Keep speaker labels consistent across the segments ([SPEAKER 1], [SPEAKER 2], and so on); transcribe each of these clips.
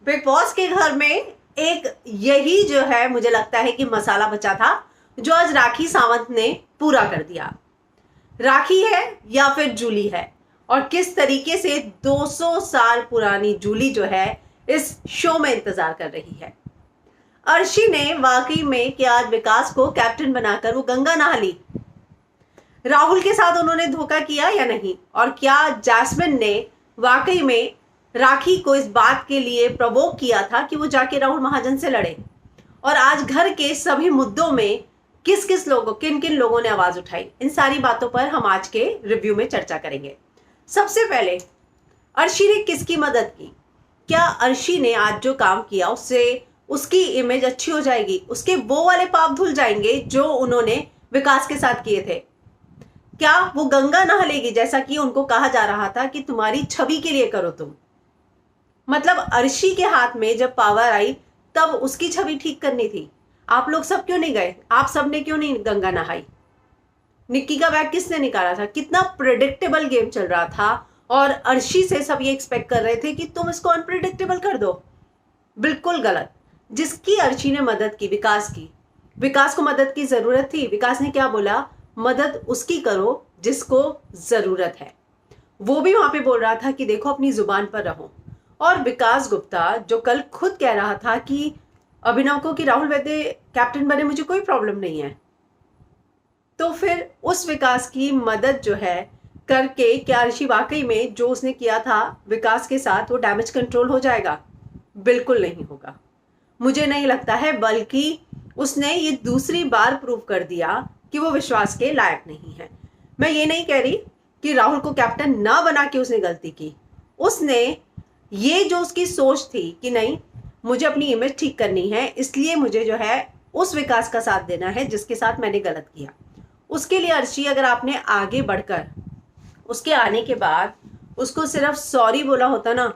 [SPEAKER 1] Big boss के घर में एक यही जो है मुझे लगता है कि मसाला बचा था, जो आज राखी सावंत ने पूरा कर दिया। राखी है या फिर जूली है, और किस तरीके से 200 साल पुरानी जूली जो है इस शो में इंतजार कर रही है। अर्शी ने वाकई में कि आज विकास को कैप्टन बनाकर वो गंगा नहा ली। राहुल के साथ उन्होंने धोखा किया या नहीं, और क्या जैस्मिन ने वाकई में राखी को इस बात के लिए प्रवोक किया था कि वो जाके राहुल महाजन से लड़े। और आज घर के सभी मुद्दों में किन किन लोगों ने आवाज उठाई, इन सारी बातों पर हम आज के रिव्यू में चर्चा करेंगे। सबसे पहले, अर्शी ने किसकी मदद की? क्या अर्शी ने आज जो काम किया उससे उसकी इमेज अच्छी हो जाएगी, उसके वो वाले पाप धुल जाएंगे जो उन्होंने विकास के साथ किए थे? क्या वो गंगा नहा लेगी, जैसा कि उनको कहा जा रहा था कि तुम्हारी छवि के लिए करो तुम? मतलब अर्शी के हाथ में जब पावर आई तब उसकी छवि ठीक करनी थी। आप लोग सब क्यों नहीं गए? आप सब ने क्यों नहीं गंगा नहाई? निक्की का बैग किसने निकाला था? कितना प्रिडिक्टेबल गेम चल रहा था, और अर्शी से सब ये एक्सपेक्ट कर रहे थे कि तुम इसको अनप्रिडिक्टेबल कर दो। बिल्कुल गलत। जिसकी अर्शी ने मदद की, विकास को मदद की जरूरत थी। विकास ने क्या बोला? मदद उसकी करो जिसको जरूरत है। वो भी वहां पे बोल रहा था कि देखो अपनी जुबान पर रहो। और विकास गुप्ता जो कल खुद कह रहा था कि अभिनव को कि राहुल वैद्य कैप्टन बने, मुझे कोई प्रॉब्लम नहीं है, तो फिर उस विकास की मदद जो है करके क्या अर्शी वाकई में जो उसने किया था विकास के साथ वो डैमेज कंट्रोल हो जाएगा? बिल्कुल नहीं होगा, मुझे नहीं लगता है। बल्कि उसने ये दूसरी बार प्रूव कर दिया कि वो विश्वास के लायक नहीं है। मैं ये नहीं कह रही कि राहुल को कैप्टन ना बना के उसने गलती की। उसने ये जो उसकी सोच थी कि नहीं, मुझे अपनी इमेज ठीक करनी है, इसलिए मुझे जो है उस विकास का साथ देना है जिसके साथ मैंने गलत किया। उसके लिए अर्शी, अगर आपने आगे बढ़कर उसके आने के बाद उसको सिर्फ सॉरी बोला होता ना,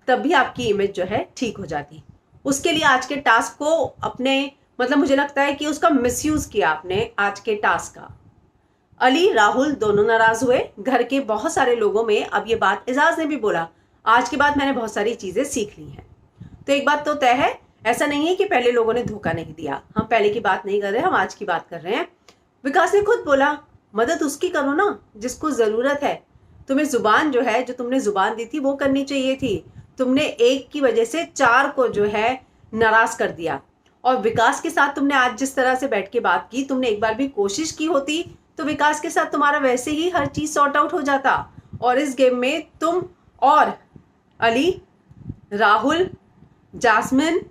[SPEAKER 1] तब भी आपकी इमेज जो है ठीक हो जाती। उसके लिए आज के टास्क को अपने, मतलब मुझे लगता है कि उसका मिसयूज किया आपने आज के टास्क का। अली राहुल दोनों नाराज हुए। घर के बहुत सारे लोगों में अब ये बात एजाज ने भी बोला, आज के बाद मैंने बहुत सारी चीजें सीख ली हैं। तो एक बात तो तय है, ऐसा नहीं है कि पहले लोगों ने धोखा नहीं दिया। हम पहले की बात नहीं कर रहे, हम आज की बात कर रहे हैं। विकास ने खुद बोला, मदद उसकी करो ना जिसको जरूरत है। तुम्हें जुबान जो है, जो तुमने जुबान दी थी वो करनी चाहिए थी। तुमने एक की वजह से 4 को जो है नाराज कर दिया। और विकास के साथ तुमने आज जिस तरह से बैठ के बात की, तुमने एक बार भी कोशिश की होती तो विकास के साथ तुम्हारा वैसे ही हर चीज सॉर्ट आउट हो जाता, और इस गेम में तुम और अली, राहुल, जैस्मिन,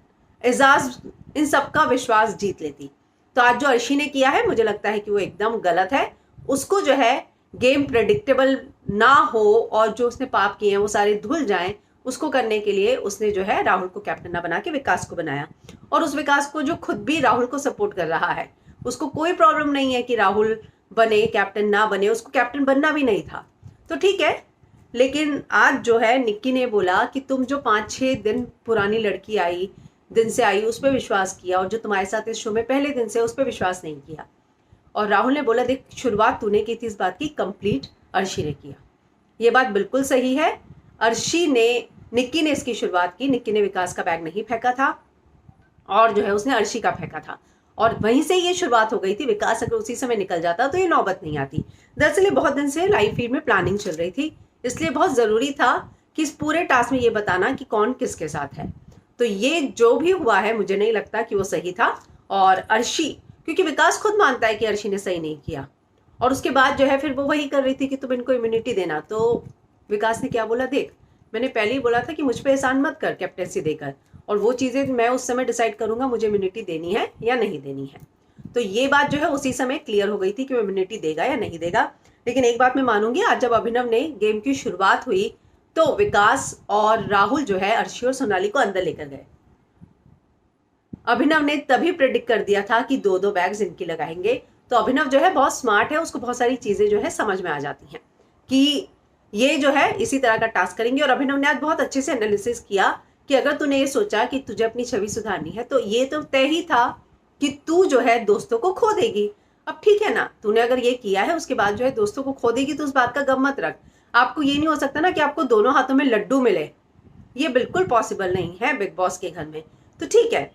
[SPEAKER 1] एजाज, इन सबका विश्वास जीत लेती। तो आज जो अर्शी ने किया है, मुझे लगता है कि वो एकदम गलत है। उसको जो है गेम प्रेडिक्टेबल ना हो और जो उसने पाप किए हैं वो सारे धुल जाएं, उसको करने के लिए उसने जो है राहुल को कैप्टन ना बना के विकास को बनाया। और उस विकास को जो खुद भी राहुल को सपोर्ट कर रहा है, उसको कोई प्रॉब्लम नहीं है कि राहुल बने कैप्टन ना बने, उसको कैप्टन बनना भी नहीं था। तो ठीक है, लेकिन आज जो है निक्की ने बोला कि तुम जो 5-6 दिन पुरानी लड़की दिन से आई उस पर विश्वास किया, और जो तुम्हारे साथ इस शो में पहले दिन से उस पर विश्वास नहीं किया। और राहुल ने बोला, देख शुरुआत तूने की थी इस बात की, कंप्लीट अर्शी ने किया। ये बात बिल्कुल सही है। निक्की ने इसकी शुरुआत की। निक्की ने विकास का बैग नहीं फेंका था, और जो है उसने अर्शी का फेंका था, और वहीं से ये शुरुआत हो गई थी। विकास अगर उसी समय निकल जाता तो ये नौबत नहीं आती। दरअसल ये बहुत दिन से लाइव फीड में प्लानिंग चल रही थी, इसलिए बहुत जरूरी था कि इस पूरे टास्क में ये बताना कि कौन किसके साथ है। तो ये जो भी हुआ है, मुझे नहीं लगता कि वो सही था। और अर्शी, क्योंकि विकास खुद मानता है कि अर्शी ने सही नहीं किया, और उसके बाद जो है फिर वो वही कर रही थी कि तुम इनको इम्यूनिटी देना। तो विकास ने क्या बोला, देख मैंने पहले ही बोला था कि मुझ पे एहसान मत कर कैप्टेंसी देकर, और वो चीजें मैं उस समय डिसाइड करूंगा मुझे इम्यूनिटी देनी है या नहीं देनी है। तो ये बात जो है उसी समय क्लियर हो गई थी कि वो इम्यूनिटी देगा या नहीं देगा। लेकिन एक बात मैं मानूंगी, आज जब अभिनव ने गेम की शुरुआत हुई तो विकास और राहुल जो है अर्शी और सोनाली को अंदर लेकर गए। अभिनव ने तभी प्रेडिक्ट कर दिया था कि 2-2 बैग्स इनकी लगाएंगे। तो अभिनव जो है बहुत स्मार्ट है, उसको बहुत सारी चीजें जो है समझ में आ जाती हैं कि ये जो है इसी तरह का टास्क करेंगे। और अभिनव ने आज बहुत अच्छे से एनालिसिस किया कि अगर तूने ये सोचा कि तुझे अपनी छवि सुधारनी है, तो ये तो तय ही था कि तू जो है दोस्तों को खो देगी। अब ठीक है ना, तूने अगर ये किया है उसके बाद जो है दोस्तों को खो देगी, तो उस बात का गम मत रख। आपको ये नहीं हो सकता ना कि आपको दोनों हाथों में लड्डू मिले, ये बिल्कुल पॉसिबल नहीं है बिग बॉस के घर में। तो ठीक है,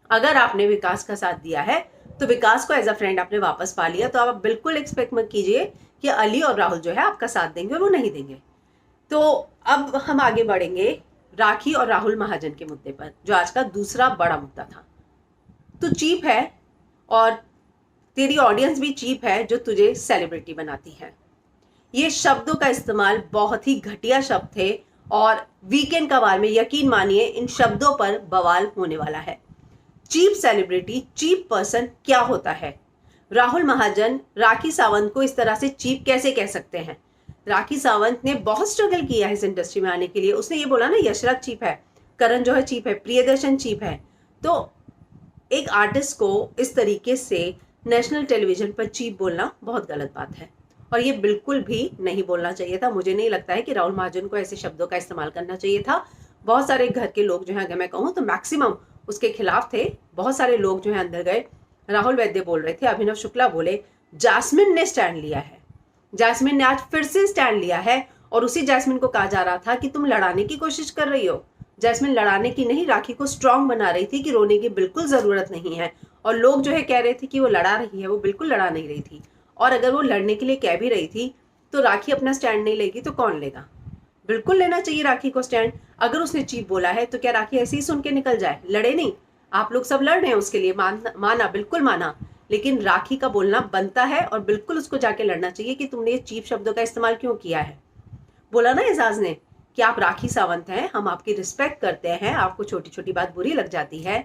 [SPEAKER 1] अगर आपने विकास का साथ दिया है तो विकास को एज अ फ्रेंड आपने वापस पा लिया, तो आप बिल्कुल एक्सपेक्ट मत कीजिए कि अली और राहुल जो है आपका साथ देंगे, और वो नहीं देंगे। तो अब हम आगे बढ़ेंगे राखी और राहुल महाजन के मुद्दे पर, जो आज का दूसरा बड़ा मुद्दा था। तू चीप है और तेरी ऑडियंस भी चीप है जो तुझे सेलिब्रिटी बनाती है। ये शब्दों का इस्तेमाल बहुत ही घटिया शब्द थे, और वीकेंड का वार में यकीन मानिए इन शब्दों पर बवाल होने वाला है। चीप सेलिब्रिटी, चीप पर्सन क्या होता है? राहुल महाजन राखी सावंत को इस तरह से चीप कैसे कह सकते हैं? राखी सावंत ने बहुत स्ट्रगल किया है इस इंडस्ट्री में आने के लिए। उसने ये बोला ना, यशराज चीप है, करण जो है चीप है, प्रियदर्शन चीप है। तो एक आर्टिस्ट को इस तरीके से नेशनल टेलीविजन पर चीप बोलना बहुत गलत बात है, और ये बिल्कुल भी नहीं बोलना चाहिए था। मुझे नहीं लगता है कि राहुल महाजन को ऐसे शब्दों का इस्तेमाल करना चाहिए था। बहुत सारे घर के लोग जो है, अगर मैं कहूँ तो मैक्सिमम उसके खिलाफ थे। बहुत सारे लोग जो है अंदर गए। राहुल वैद्य बोल रहे थे, अभिनव शुक्ला बोले, जास्मिन ने स्टैंड लिया है। जास्मिन ने आज फिर से स्टैंड लिया है, और उसी जास्मिन को कहा जा रहा था कि तुम लड़ाने की कोशिश कर रही हो। जैस्मिन लड़ाने की नहीं, राखी को स्ट्रांग बना रही थी कि रोने की बिल्कुल जरूरत नहीं है। और लोग जो है कह रहे थे कि वो लड़ा रही है, वो बिल्कुल लड़ा नहीं रही थी। और अगर वो लड़ने के लिए कह भी रही थी तो राखी अपना स्टैंड नहीं लेगी तो कौन लेगा? बिल्कुल लेना चाहिए राखी को स्टैंड। अगर उसने चीप बोला है तो क्या राखी ऐसे ही सुन के निकल जाए? लड़े नहीं। आप लोग सब लड़ रहे हैं उसके लिए, माना बिल्कुल माना, लेकिन राखी का बोलना बनता है, और बिल्कुल उसको जाके लड़ना चाहिए कि तुमने ये चीप शब्दों का इस्तेमाल क्यों किया है। बोला ना एजाज ने कि आप राखी सावंत हैं, हम आपकी रिस्पेक्ट करते हैं, आपको छोटी छोटी बात बुरी लग जाती है।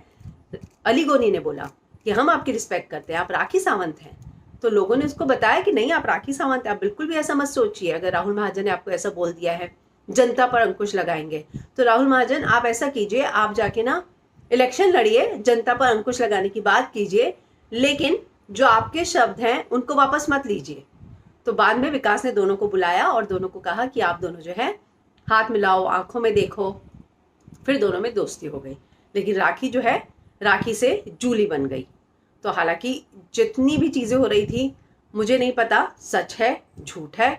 [SPEAKER 1] अली गोनी ने बोला कि हम आपकी रिस्पेक्ट करते हैं, आप राखी सावंत हैं। तो लोगों ने उसको बताया कि नहीं, आप राखी सावंत हैं, आप बिल्कुल भी ऐसा मत सोचिए। अगर राहुल महाजन ने आपको ऐसा बोल दिया है, जनता पर अंकुश लगाएंगे, तो राहुल महाजन आप ऐसा कीजिए, आप जाके ना इलेक्शन लड़िए, जनता पर अंकुश लगाने की बात कीजिए, लेकिन जो आपके शब्द हैं उनको वापस मत लीजिए। तो बाद में विकास ने दोनों को बुलाया और दोनों को कहा कि आप दोनों जो है हाथ मिलाओ, आंखों में देखो। फिर दोनों में दोस्ती हो गई। लेकिन राखी जो है, राखी से जूली बन गई। तो हालांकि जितनी भी चीजें हो रही थी, मुझे नहीं पता सच है झूठ है।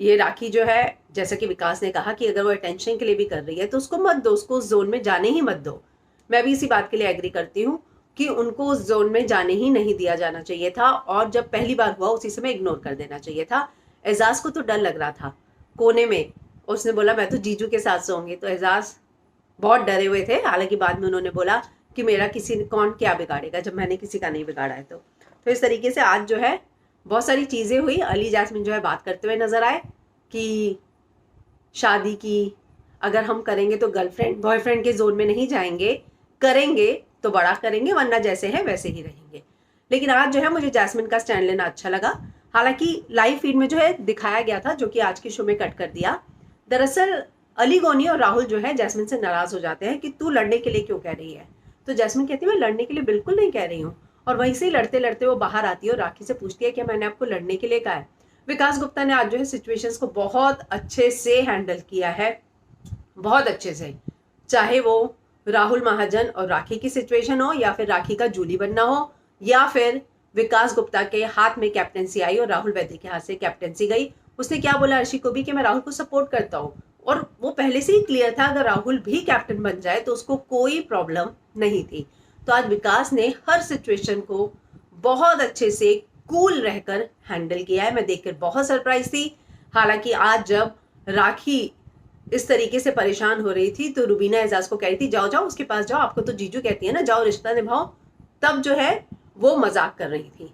[SPEAKER 1] ये राखी जो है, जैसा कि विकास ने कहा कि अगर वो अटेंशन के लिए भी कर रही है तो उसको मत दो, उसको उस जोन में जाने ही मत दो। मैं भी इसी बात के लिए एग्री करती हूँ कि उनको उस जोन में जाने ही नहीं दिया जाना चाहिए था, और जब पहली बार हुआ उसी समय इग्नोर कर देना चाहिए था। एजाज को तो डर लग रहा था कोने में, उसने बोला मैं तो जीजू के साथ सोऊंगी। तो एजाज बहुत डरे हुए थे। हालांकि बाद में उन्होंने बोला कि मेरा किसी कौन क्या बिगाड़ेगा जब मैंने किसी का नहीं बिगाड़ा है। तो इस तरीके से आज जो है बहुत सारी चीज़ें हुई। अली जैस्मिन जो है बात करते हुए नजर आए कि शादी की अगर हम करेंगे तो गर्लफ्रेंड बॉयफ्रेंड के जोन में नहीं जाएंगे, करेंगे तो बड़ा करेंगे, वरना जैसे है वैसे ही रहेंगे। लेकिन आज जो है मुझे जैस्मिन का स्टैंड लेना अच्छा लगा। हालांकि लाइव फीड में जो है दिखाया गया था, जो कि आज के शो में कट कर दिया। दरअसल अली गोनी और राहुल जो है जैस्मिन से नाराज हो जाते हैं कि तू लड़ने के लिए क्यों कह रही है। तो जैस्मिन कहती है मैं लड़ने के लिए बिल्कुल नहीं कह रही हूँ। और वहीं से लड़ते लड़ते वो बाहर आती है और राखी से पूछती है कि मैंने आपको लड़ने के लिए कहा है। विकास गुप्ता ने आज जो है सिचुएशंस को बहुत अच्छे से हैंडल किया है, बहुत अच्छे से। चाहे वो राहुल महाजन और राखी की सिचुएशन हो, या फिर राखी का जूली बनना हो, या फिर विकास गुप्ता के हाथ में कैप्टेंसी आई और राहुल वैद्य के हाथ से कैप्टेंसी गई। उसने क्या बोला अर्शी को भी कि मैं राहुल को सपोर्ट करता हूँ, और वो पहले से ही क्लियर था अगर राहुल भी कैप्टन बन जाए तो उसको कोई प्रॉब्लम नहीं थी। तो आज विकास ने हर सिचुएशन को बहुत अच्छे से कूल रहकर हैंडल किया है। मैं देखकर बहुत सरप्राइज थी। हालांकि आज जब राखी इस तरीके से परेशान हो रही थी तो रुबीना एजाज को कह रही थी जाओ जाओ उसके पास जाओ, आपको तो जीजू कहती है ना, जाओ रिश्ता निभाओ, तब जो है वो मजाक कर रही थी।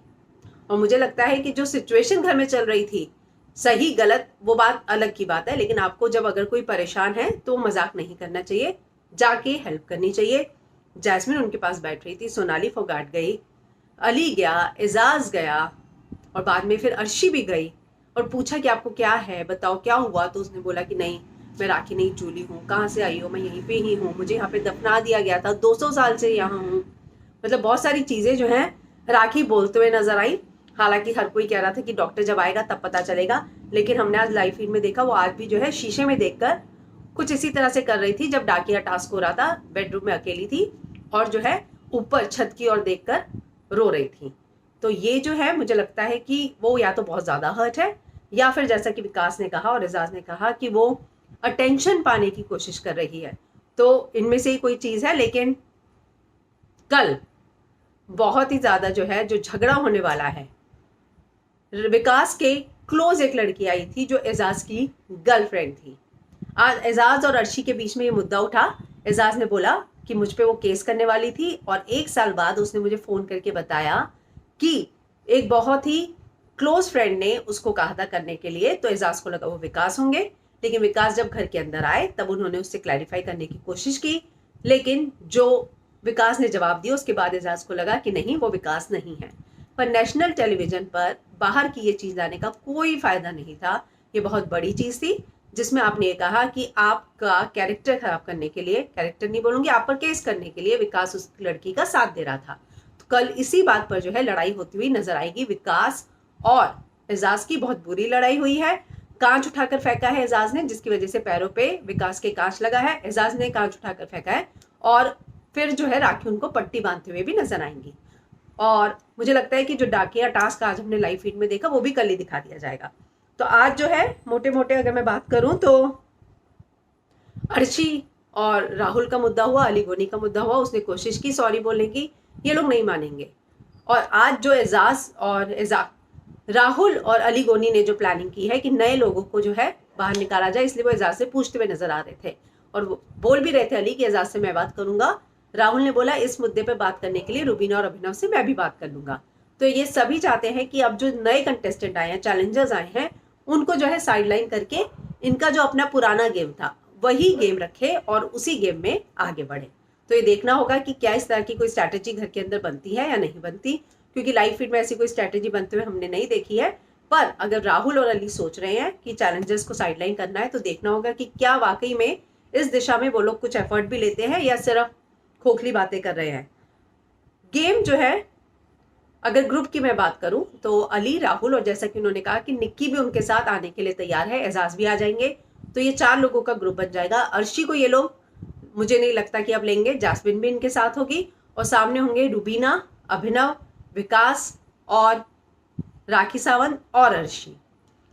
[SPEAKER 1] और मुझे लगता है कि जो सिचुएशन घर में चल रही थी, सही गलत वो बात अलग की बात है, लेकिन आपको जब अगर कोई परेशान है तो मजाक नहीं करना चाहिए, जाके हेल्प करनी चाहिए। जैस्मिन उनके पास बैठ रही थी, सोनाली फोगाट गई, अली गया, एजाज गया, और बाद में फिर अर्शी भी गई और पूछा कि आपको क्या है, बताओ क्या हुआ। तो उसने बोला कि नहीं मैं राखी नहीं जूली हूँ, कहाँ से आई हो, मैं यहीं पे ही हूँ, मुझे यहाँ पे दफना दिया गया था, 200 साल से यहाँ हूँ। मतलब बहुत सारी चीजें जो हैं राखी बोलते हुए नजर आई। हालांकि हर कोई कह रहा था कि डॉक्टर जब आएगा तब पता चलेगा, लेकिन हमने आज लाइव फीड में देखा वो आज भी जो है शीशे में देखकर कुछ इसी तरह से कर रही थी जब डाकिया टास्क हो रहा था, बेडरूम में अकेली थी और जो है ऊपर छत की ओर देखकर रो रही थी। तो ये जो है मुझे लगता है कि वो या तो बहुत ज्यादा हर्ट है, या फिर जैसा कि विकास ने कहा और एजाज ने कहा कि वो अटेंशन पाने की कोशिश कर रही है। तो इनमें से ही कोई चीज है। लेकिन कल बहुत ही ज्यादा जो है जो झगड़ा होने वाला है। विकास के क्लोज एक लड़की आई थी जो एजाज की गर्लफ्रेंड थी। आज एजाज और अर्शी के बीच में ये मुद्दा उठा। एजाज ने बोला कि मुझ पे वो केस करने वाली थी और 1 साल बाद उसने मुझे फोन करके बताया कि एक बहुत ही क्लोज फ्रेंड ने उसको कहा था करने के लिए। तो एजाज को लगा वो विकास होंगे, लेकिन विकास जब घर के अंदर आए तब उन्होंने उससे क्लैरिफाई करने की कोशिश की, लेकिन जो विकास ने जवाब दिया उसके बाद एजाज को लगा कि नहीं, वो विकास नहीं है। पर नेशनल टेलीविजन पर बाहर की ये चीज लाने का कोई फायदा नहीं था। ये बहुत बड़ी चीज थी जिसमें आपने ये कहा कि आपका कैरेक्टर खराब करने के लिए, कैरेक्टर नहीं बोलूंगी, आप पर केस करने के लिए विकास उस लड़की का साथ दे रहा था। तो कल इसी बात पर जो है लड़ाई होती हुई नजर आएगी। विकास और एजाज की बहुत बुरी लड़ाई हुई है। कांच उठाकर फेंका है एजाज ने, जिसकी वजह से पैरों पे विकास के कांच लगा है। एजाज ने कांच उठाकर फेंका है और फिर जो है राखी उनको पट्टी बांधते हुए भी नजर आएंगी। और मुझे लगता है कि जो डाकिया टास्क आज हमने लाइव फीड में देखा वो भी कल ही दिखा दिया जाएगा। तो आज जो है मोटे मोटे अगर मैं बात करूं तो अर्शी और राहुल का मुद्दा हुआ, अली गोनी का मुद्दा हुआ। उसने कोशिश की सॉरी बोलने की, ये लोग नहीं मानेंगे। और आज जो एजाज और राहुल और अली गोनी ने जो प्लानिंग की है कि नए लोगों को जो है बाहर निकाला जाए, इसलिए वो एजाज से पूछते हुए नजर आ रहे थे और वो बोल भी रहे थे अली कि एजाज से मैं बात करूंगा। राहुल ने बोला इस मुद्दे पे बात करने के लिए रुबीना और अभिनव से मैं भी बात कर लूंगा। तो ये सभी चाहते हैं कि अब जो नए कंटेस्टेंट आए हैं, चैलेंजर्स आए हैं, उनको जो है साइडलाइन करके इनका जो अपना पुराना गेम था वही गेम रखे और उसी गेम में आगे बढ़े। तो ये देखना होगा कि क्या इस तरह की कोई स्ट्रैटेजी घर के अंदर बनती है या नहीं बनती, क्योंकि लाइव फीड में ऐसी कोई स्ट्रैटेजी बनते हुए हमने नहीं देखी है। पर अगर राहुल और अली सोच रहे हैं कि चैलेंजर्स को साइडलाइन करना है, तो देखना होगा कि क्या वाकई में इस दिशा में वो लोग कुछ एफर्ट भी लेते हैं या सिर्फ खोखली बातें कर रहे हैं। गेम जो है, अगर ग्रुप की मैं बात करूं तो अली, राहुल और जैसा कि उन्होंने कहा कि निक्की भी उनके साथ आने के लिए तैयार है, एजाज भी आ जाएंगे, तो ये 4 लोगों का ग्रुप बन जाएगा। अर्शी को ये लोग मुझे नहीं लगता कि अब लेंगे, जास्मिन भी इनके साथ होगी और सामने होंगे रुबीना, अभिनव, विकास और राखी सावंत और अर्शी।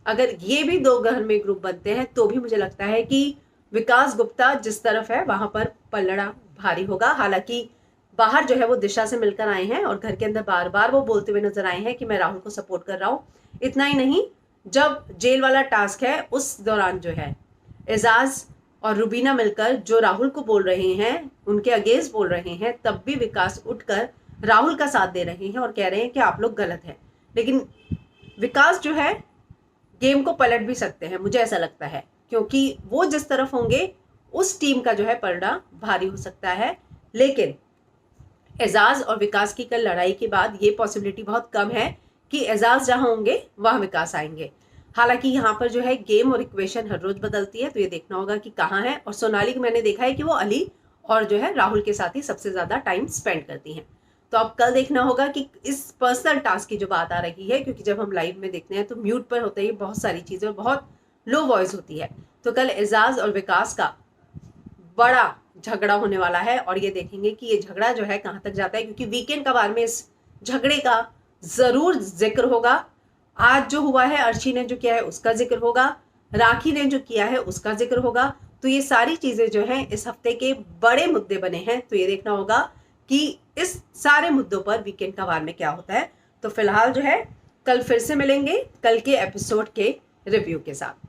[SPEAKER 1] अगर ये भी 2 घर में ग्रुप बनते हैं तो भी मुझे लगता है कि विकास गुप्ता जिस तरफ है वहां पर पलड़ा भारी होगा। हालांकि बाहर जो है वो दिशा से मिलकर आए हैं और घर के अंदर बार बार वो बोलते हुए नजर आए हैं कि मैं राहुल को सपोर्ट कर रहा हूं। इतना ही नहीं, जब जेल वाला टास्क है उस दौरान जो है एजाज और रुबीना मिलकर जो राहुल को बोल रहे हैं, उनके अगेंस्ट बोल रहे हैं, तब भी विकास उठकर राहुल का साथ दे रहे हैं और कह रहे हैं कि आप लोग गलत हैं। लेकिन विकास जो है गेम को पलट भी सकते हैं, मुझे ऐसा लगता है, क्योंकि वो जिस तरफ होंगे उस टीम का जो है पलड़ा भारी हो सकता है। लेकिन एजाज और विकास की कल लड़ाई के बाद ये पॉसिबिलिटी बहुत कम है कि एजाज जहां होंगे वहां विकास आएंगे। हालांकि यहाँ पर जो है गेम और इक्वेशन हर रोज बदलती है, तो ये देखना होगा कि कहाँ है। और सोनाली को मैंने देखा है कि वो अली और जो है राहुल के साथ ही सबसे ज्यादा टाइम स्पेंड करती हैं। तो अब कल देखना होगा कि इस पर्सनल टास्क की जो बात आ रही है, क्योंकि जब हम लाइव में देखते हैं तो म्यूट पर होते ही बहुत सारी चीजें और बहुत लो वॉइस होती है। तो कल एजाज और विकास का बड़ा झगड़ा होने वाला है और ये देखेंगे कि ये झगड़ा जो है कहां तक जाता है, क्योंकि वीकेंड का बार में इस झगड़े का जरूर जिक्र होगा। आज जो हुआ है, अर्शी ने जो किया है उसका जिक्र होगा, राखी ने जो किया है उसका जिक्र होगा। तो ये सारी चीजें जो हैं इस हफ्ते के बड़े मुद्दे बने हैं। तो ये देखना होगा कि इस सारे मुद्दों पर वीकेंड का वार में क्या होता है। तो फिलहाल जो है कल फिर से मिलेंगे कल के एपिसोड के रिव्यू के साथ।